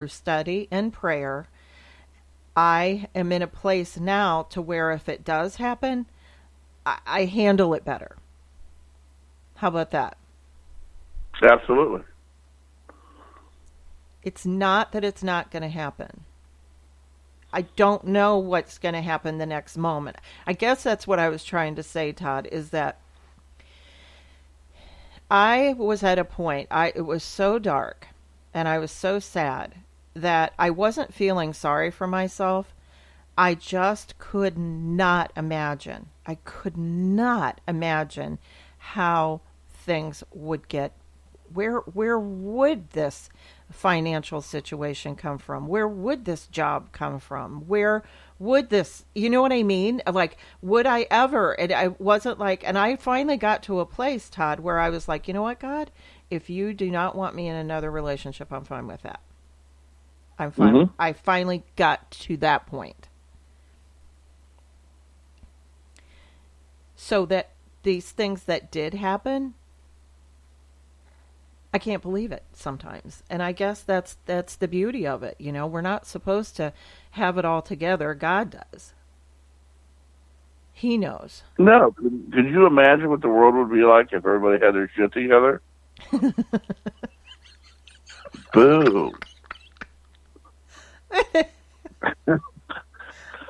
study and prayer, I am in a place now to where if it does happen, I handle it better. How about that? Absolutely. It's not that it's not going to happen. I don't know what's going to happen the next moment. I guess that's what I was trying to say, Todd, is that I was at a point, it was so dark and I was so sad that I wasn't feeling sorry for myself. I just could not imagine. I could not imagine how things would get. Where would this financial situation come from? Where would this job come from? Where would this, you know what I mean? Like, would I ever? And I wasn't like, and I finally got to a place, Todd, where I was like, you know what, God, if you do not want me in another relationship, I'm fine with that. I'm fine. Mm-hmm. I finally got to that point. So that these things that did happen, I can't believe it sometimes. And I guess that's the beauty of it. You know, we're not supposed to have it all together. God does. He knows. No. Could you imagine what the world would be like if everybody had their shit together? Boo.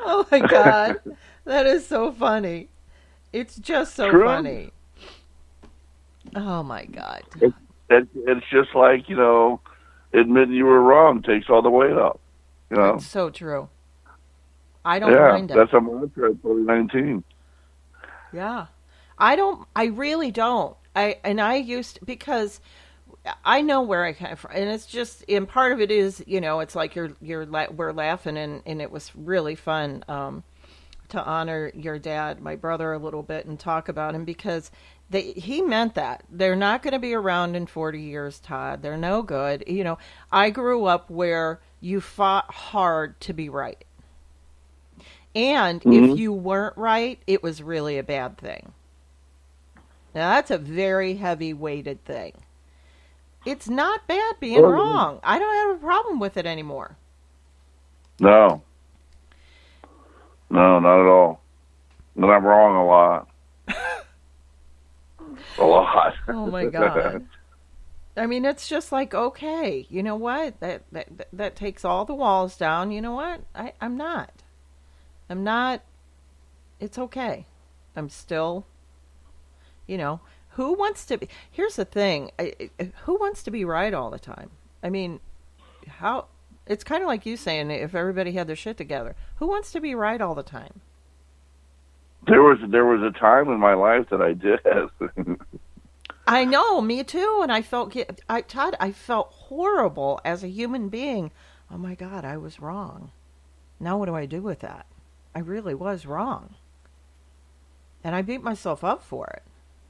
Oh my God. That is so funny. It's just so True. funny. Oh my God. It's just like, admitting you were wrong takes all the weight off. It's so true. I don't mind it. That's a mantra in 2019. Yeah. I really don't. Because I know where I came from, and it's just, and part of it is, it's like we're laughing, and it was really fun to honor your dad, my brother, a little bit and talk about him because he meant that. They're not going to be around in 40 years, Todd. They're no good. I grew up where you fought hard to be right. And Mm-hmm. if you weren't right, it was really a bad thing. Now, that's a very heavy-weighted thing. It's not bad being wrong. I don't have a problem with it anymore. No. No, not at all. But I'm wrong a lot. A lot. Oh, my God. I mean, it's just like, okay, you know what? That takes all the walls down. You know what? I'm not. It's okay. I'm still, who wants to be, here's the thing. Who wants to be right all the time? I mean, it's kind of like you saying if everybody had their shit together. Who wants to be right all the time? There was a time in my life that I did. I know, me too. And Todd, I felt horrible as a human being. Oh my God, I was wrong. Now what do I do with that? I really was wrong. And I beat myself up for it.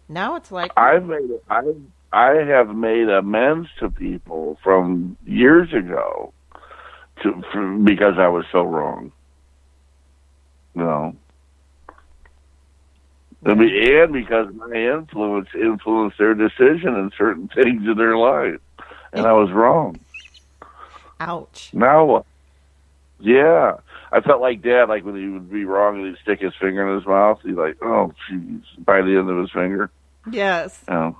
Now it's like I have made amends to people from years ago because I was so wrong. I mean, and because my influenced their decision in certain things in their life, and I was wrong. Ouch. Now what? Yeah, I felt like Dad, like when he would be wrong and he'd stick his finger in his mouth, he'd like, oh, jeez, by the end of his finger. Yes. When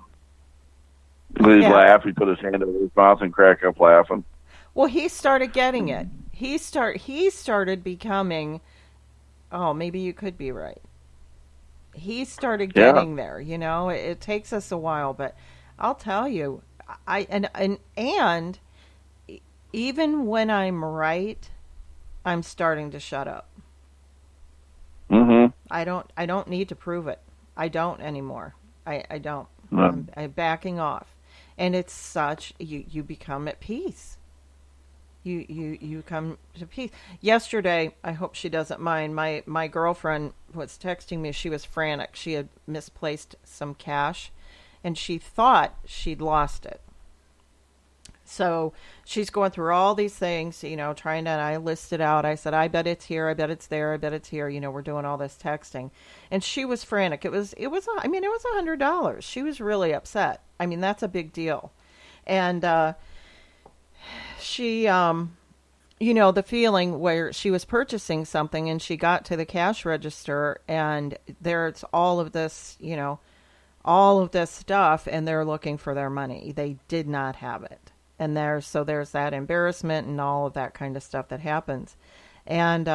he'd laugh, he'd put his hand over his mouth and crack up laughing. Well, he started getting it. He started becoming, oh, maybe you could be right. He started getting there, It takes us a while, but I'll tell you, and even when I'm right, I'm starting to shut up. Mm-hmm. I don't need to prove it. I don't anymore. I don't. No. I'm backing off, and it's such you become at peace. You come to peace. Yesterday, I hope she doesn't mind. My girlfriend was texting me. She was frantic. She had misplaced some cash, and she thought she'd lost it. So she's going through all these things, trying to, and I listed out. I said, I bet it's here. I bet it's there. I bet it's here. We're doing all this texting. And she was frantic. It was $100. She was really upset. I mean, that's a big deal. And she, the feeling where she was purchasing something and she got to the cash register and there's all of this stuff and they're looking for their money. They did not have it. And there's that embarrassment and all of that kind of stuff that happens. And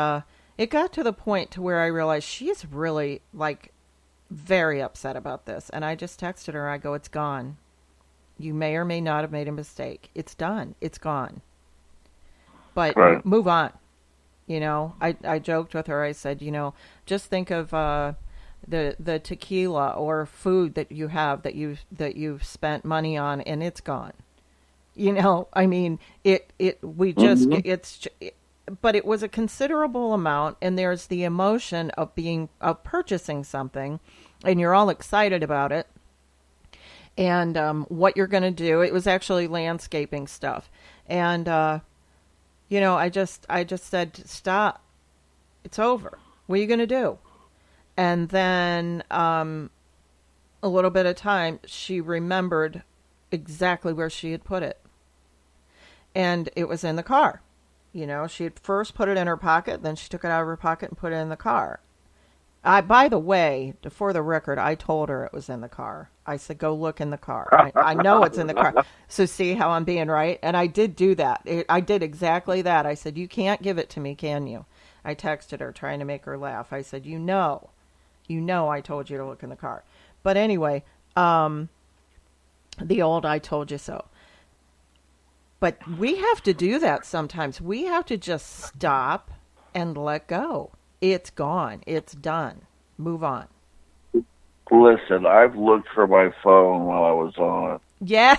it got to the point to where I realized she's really like very upset about this. And I just texted her. I go, it's gone. You may or may not have made a mistake. It's done. It's gone. But Right. move on. I joked with her. I said, just think of the tequila or food that you have that you've spent money on and it's gone. I mean, we just, Mm-hmm. but it was a considerable amount, and there's the emotion of purchasing something, and you're all excited about it, and what you're going to do. It was actually landscaping stuff, and I just said, stop. It's over. What are you going to do? And then a little bit of time, she remembered exactly where she had put it. And it was in the car. She had first put it in her pocket, then she took it out of her pocket and put it in the car. By the way, for the record, I told her it was in the car. I said, go look in the car. I know it's in the car. So see how I'm being right? And I did do that. I did exactly that. I said, you can't give it to me, can you? I texted her trying to make her laugh. I said, I told you to look in the car. But anyway, the old I told you so. But we have to do that sometimes. We have to just stop and let go. It's gone. It's done. Move on. Listen, I've looked for my phone while I was on it. Yeah.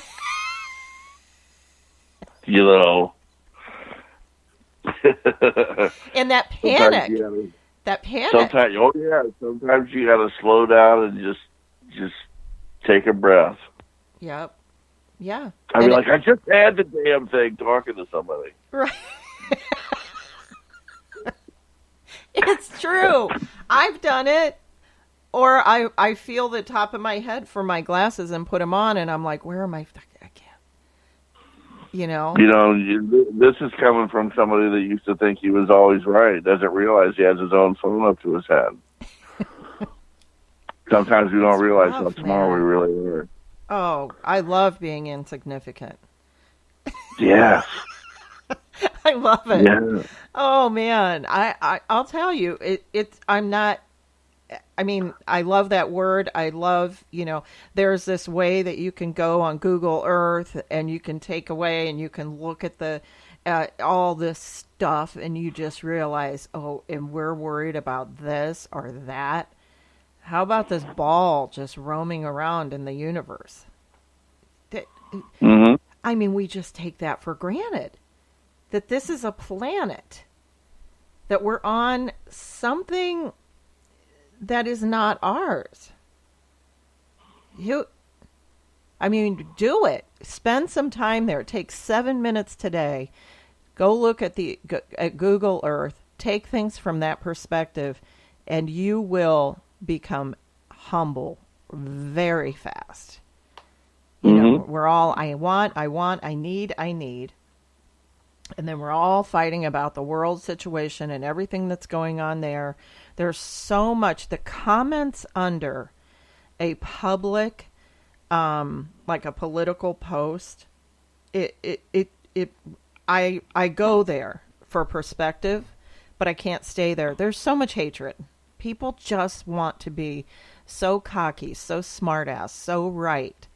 You know. And that Sometimes panic. you gotta, That panic. sometimes you got to slow down and just take a breath. Yep. Yeah. I mean, like, I just had the damn thing talking to somebody. Right. It's true. I've done it. Or I feel the top of my head for my glasses and put them on, and I'm like, where am I? I can't. This is coming from somebody that used to think he was always right. Doesn't realize he has his own phone up to his head. Sometimes we don't realize how small we really are. Oh, I love being insignificant. Yeah. I love it. Yeah. Oh man, I'll tell you, I'm not. I mean, I love that word. I love, there's this way that you can go on Google Earth and you can take away and you can look at all this stuff and you just realize, oh, and we're worried about this or that. How about this ball just roaming around in the universe? Mm-hmm. I mean, we just take that for granted. That this is a planet. That we're on something that is not ours. Do it. Spend some time there. Take 7 minutes today. Go look at at Google Earth. Take things from that perspective, and you will become humble very fast. We're all I need. And then we're all fighting about the world situation and everything that's going on there. There's so much. The comments under a public, like a political post, I go there for perspective, but I can't stay there. There's so much hatred. People just want to be so cocky, so smart-ass, so right.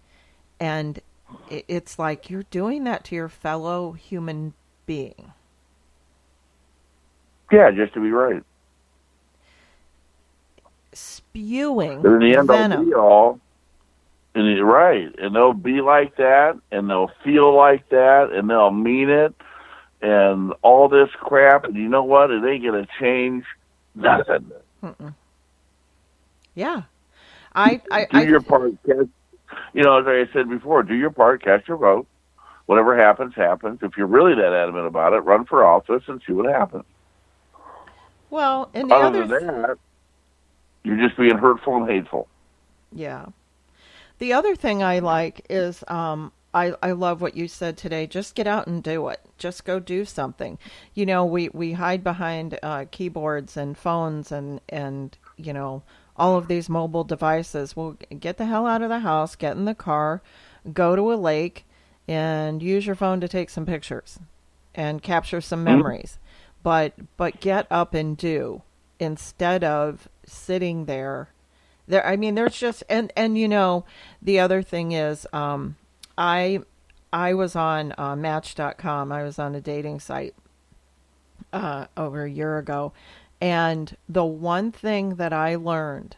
And it's like you're doing that to your fellow human being. Yeah, just to be right. Spewing But in the end, venom. they'll be all, and you're right, and they'll be like that, and they'll feel like that, and they'll mean it, and all this crap. And you know what? It ain't gonna change nothing. Mm-mm. Yeah, Do your part. As I said before, do your part. Cast your vote. Whatever happens, happens. If you're really that adamant about it, run for office and see what happens. Well, and the Other than that, you're just being hurtful and hateful. Yeah. The other thing I like is I love what you said today. Just get out and do it. Just go do something. You know, we hide behind keyboards and phones and all of these mobile devices. Well, get the hell out of the house, get in the car, go to a lake, and use your phone to take some pictures and capture some Mhm. memories. But get up and do instead of sitting there. I mean, there's just and the other thing is, I I was on Match.com. I was on a dating site over a year ago, and the one thing that I learned,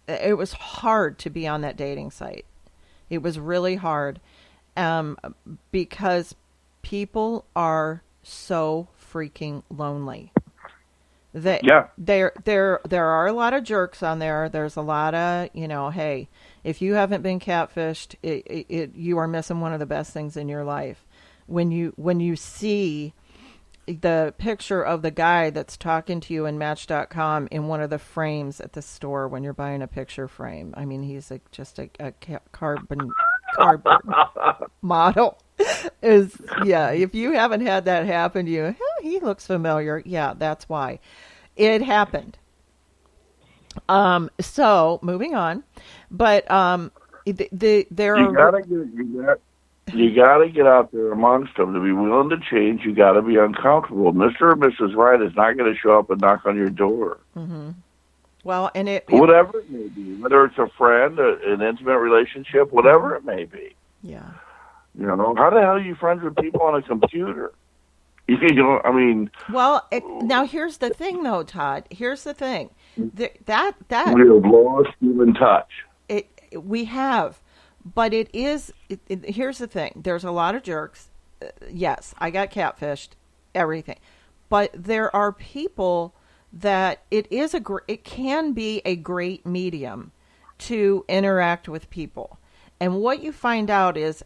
it was hard to be on that dating site. It was really hard, um, because people are so freaking lonely. Yeah. There are a lot of jerks on there. There's a lot of, hey, if you haven't been catfished, you are missing one of the best things in your life. When you see the picture of the guy that's talking to you in Match.com in one of the frames at the store when you're buying a picture frame. I mean, he's just a cardboard model. Is Yeah, if you haven't had that happen to you, "Huh, he looks familiar." Yeah, that's why it happened. So moving on, but there You are gotta get you gotta get out there amongst them to be willing to change. You gotta be uncomfortable. Mr. or Mrs. Right is not going to show up and knock on your door, hmm well, and whatever it may be. Whether it's a friend, an intimate relationship, whatever it may be. yeah. You know, how the hell are you friends with people on a computer? You know, I mean, Well, now here's the thing, though, Todd. Here's the thing. That we have lost human touch. it we have, but here's the thing. There's a lot of jerks. Yes, I got catfished, everything, but there are people that it can be a great medium to interact with people, and what you find out is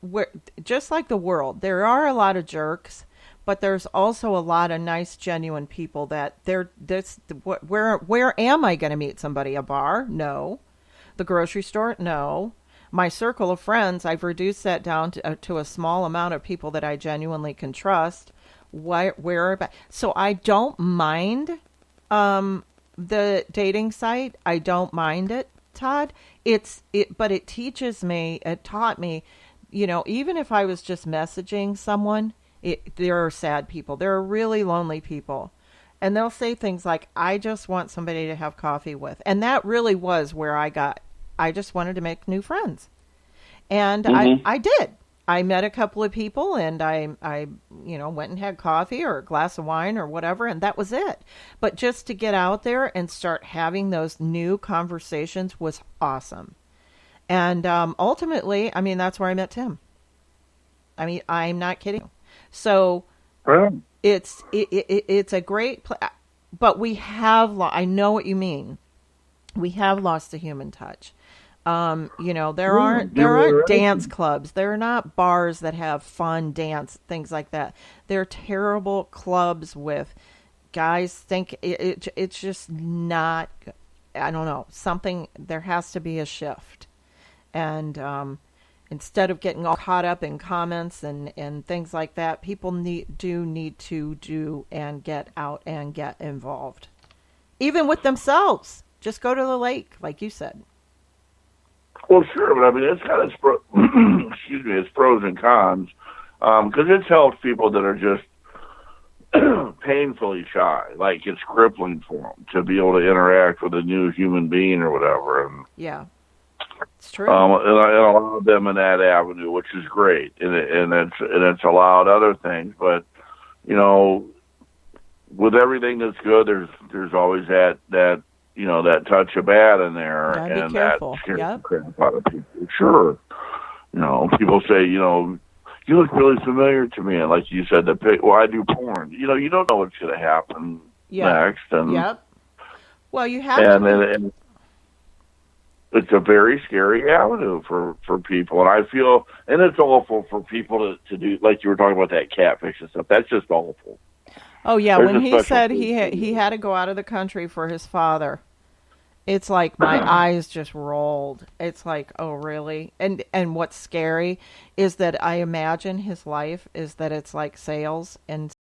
where, just like the world, there are a lot of jerks, but there's also a lot of nice, genuine people that they're this. Where am I going to meet somebody? A bar? No. The grocery store? No. My circle of friends, I've reduced that down to a small amount of people that I genuinely can trust. So I don't mind the dating site. I don't mind it, Todd. But it taught me, even if I was just messaging someone, there are sad people. There are really lonely people. And they'll say things like, I just want somebody to have coffee with. And that really was where I just wanted to make new friends. And Hmm. I did. I met a couple of people and I went and had coffee or a glass of wine or whatever, and that was it. But just to get out there and start having those new conversations was awesome. And ultimately, I mean, that's where I met Tim. I mean, I'm not kidding. So Well, it's a great but we have I know what you mean. We have lost the human touch. There aren't dance clubs. There are not bars that have fun dance things like that. They're terrible clubs with guys think it's just not. I don't know, something. There has to be a shift, and instead of getting all caught up in comments and things like that, people need to do and get out and get involved, even with themselves. Just go to the lake, like you said. well, sure, but I mean, it's got its excuse me, its pros and cons, because it's helped people that are just painfully shy. Like it's crippling for them to be able to interact with a new human being or whatever, and Yeah, it's true. it allowed them in that avenue, which is great, and it's allowed other things. But you know, with everything that's good, there's always that touch of bad in there, Gotta be and that careful. scares the Yep. crap out of people. Sure, people say, you look really familiar to me, and like you said, well, I do porn. You don't know what's going to happen Yeah. next, and Yep. Well, you have to and, be. and and it's a very scary avenue for people, and I feel, and it's awful for people to do, like you were talking about that catfish and stuff. That's just awful. Oh yeah, There's when a he special said place for he you. had to go out of the country for his father, It's like my eyes just rolled. It's like, oh really? And what's scary is that I imagine his life is that it's like sales and